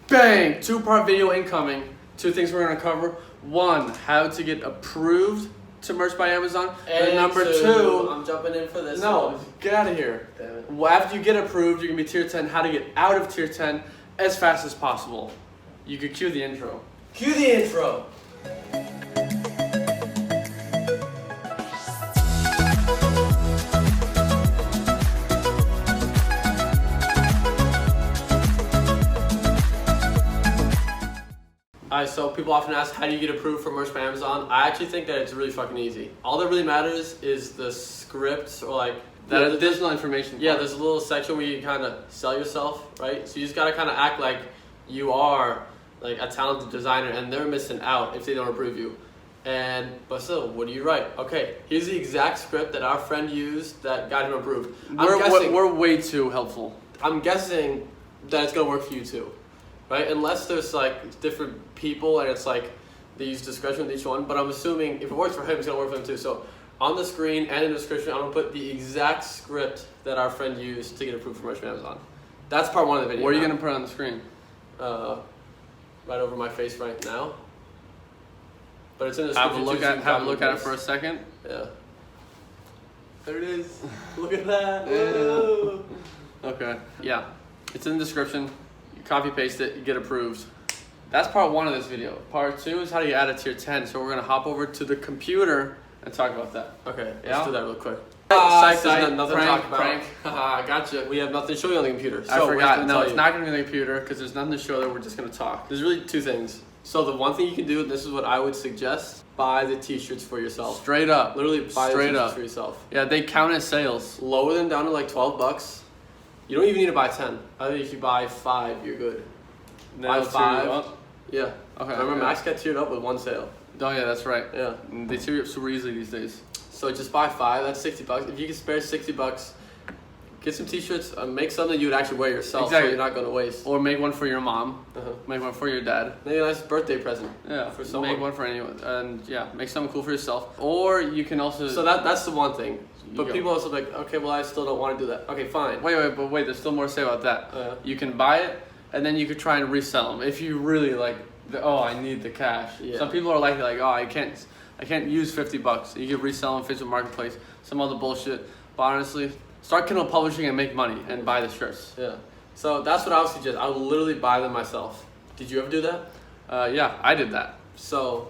Bang! 2-part video incoming. 2 things we're gonna cover. 1, how to get approved to merch by Amazon. And number 2, I'm jumping in for this. No, get out of here. Damn it. Well, after you get approved, you're gonna be tier 10. How to get out of tier 10 as fast as possible. You could cue the intro. Cue the intro. Alright, so people often ask, how do you get approved for merch by Amazon? I actually think that it's really fucking easy. All that really matters is the scripts or like That additional information. Yeah, part. there's a little section where you kind of sell yourself, right? So you just gotta kind of act like you are like a talented designer, and they're missing out if they don't approve you. But still, what do you write? Okay, here's the exact script that our friend used that got him approved. We're way too helpful. I'm guessing that it's gonna work for you too, right? Unless there's like different people and it's like they use discretion with each one. But I'm assuming if it works for him, it's gonna work for them too. So on the screen and in the description, I'm gonna put the exact script that our friend used to get approved for merch from Amazon. That's part 1 of the video. Where are you gonna put it on the screen? Right over my face right now. But it's in the description. Have a look at it for a second. Yeah. There it is. Look at that. Whoa. Okay. Yeah. It's in the description. You copy paste it, you get approved. That's part 1 of this video. Part 2 is how do you add a tier 10. So we're gonna hop over to the computer and talk about that. Okay, Yeah? let's do that real quick. Psych, There's nothing prank, to talk about. prank. Haha, gotcha. We have nothing to show you on the computer. I So forgot. No, it's not gonna be on the computer because there's nothing to show there. We're just gonna talk. There's really 2 things. So the one thing you can do, and this is what I would suggest, buy the t-shirts for yourself. Straight up. Literally buy the Straight t-shirts up. for yourself. Yeah, they count as sales. Lower them down to like $12. You don't even need to buy 10. I think if you buy 5, you're good. Buy They'll tier you 5. up. Yeah. Okay. I remember okay. Max got tiered up with 1 sale. Oh yeah, that's right. Yeah. They tier you up super easily these days. So just buy 5. That's $60. If you can spare $60, get some t-shirts. Make something you would actually wear yourself. Exactly. So you're not gonna waste. Or make one for your mom. Uh-huh. Make one for your dad. Maybe a nice birthday present. Yeah, For someone. make one for anyone, and yeah, make something cool for yourself. Or you can also. So that's the one thing. But go. people also be like, okay, well I still don't want to do that. Okay, fine. Wait, there's still more to say about that. You You can buy it, and then you could try and resell them if you really like. I need the cash. Yeah. Some people are like, oh, I can't use $50. You could resell them Facebook Marketplace, some other bullshit. But honestly, start Kindle publishing and make money and buy the shirts. Yeah. So that's what I would suggest. I would literally buy them myself. Did you ever do that? Yeah, I did that. So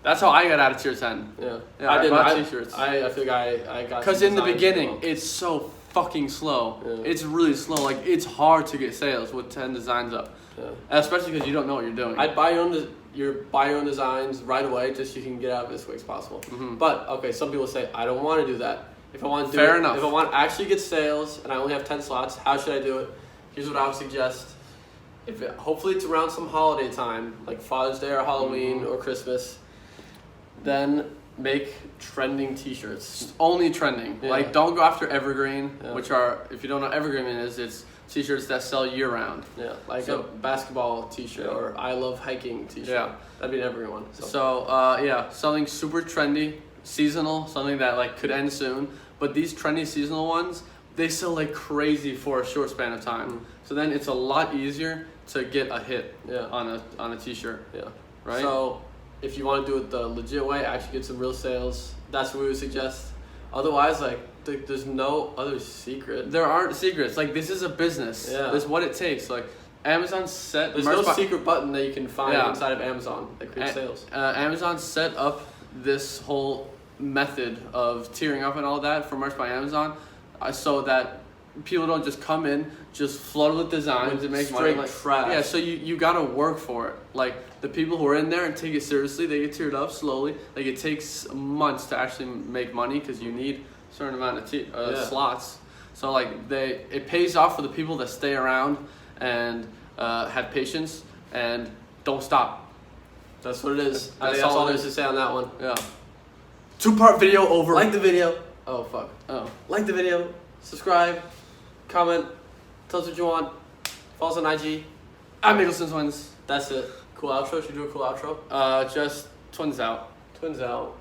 That's how I got out of tier 10. yeah, Yeah, I didn't. bought t-shirts. I feel like I got. Because some in the designs beginning, as well. it's so fucking slow. Yeah. It's really slow. Like, it's hard to get sales with 10 designs up. Yeah. Especially because you don't know what you're doing. I'd buy your own designs right away, just so you can get out of it as quick as possible. Mhm. But okay, some people say I don't want to do that. If I want to do Fair it, enough. if I want to actually get sales and I only have 10 slots, how should I do it? Here's what I would suggest. Hopefully it's around some holiday time, like Father's Day or Halloween or Christmas. Then make trending t-shirts. Only trending. Yeah. Like, don't go after evergreen, Yeah. which are, if you don't know what evergreen is, it's t-shirts that sell year round. Yeah, like So- a basketball t-shirt Yeah. or I love hiking t-shirt. Yeah. That'd be an evergreen one. So, yeah, something super trendy, seasonal, something that like could end soon. But these trendy seasonal ones, they sell like crazy for a short span of time. So then it's a lot easier to get a hit Yeah. on a t-shirt, Yeah. right? So if you want to do it the legit way, actually get some real sales. That's what we would suggest. Otherwise, like there's no other secret. There aren't secrets. Like, this is a business. Yeah. This is what it takes. Like, Amazon set There's merch no bu- secret button that you can find Yeah. inside of Amazon that creates sales. Amazon set up this whole method of tiering up and all that for merch by Amazon, so that people don't just come in, just flood with designs With and make money. straight Like, trash. yeah, so you gotta work for it. Like, the people who are in there and take it seriously, they get tiered up slowly. Like, it takes months to actually make money because you need a certain amount of Yeah. slots. So like, it pays off for the people that stay around and have patience and don't stop. That's what it is. That's That's all all it there's is. to say on that one. Yeah. 2-part video over. Like the video. Oh fuck. Oh. Like the video. Subscribe. Comment. Tell us what you want. Follow us on IG. I'm Mickelson Twins. That's it. Cool outro. Should we do a cool outro? Just twins out. Twins out.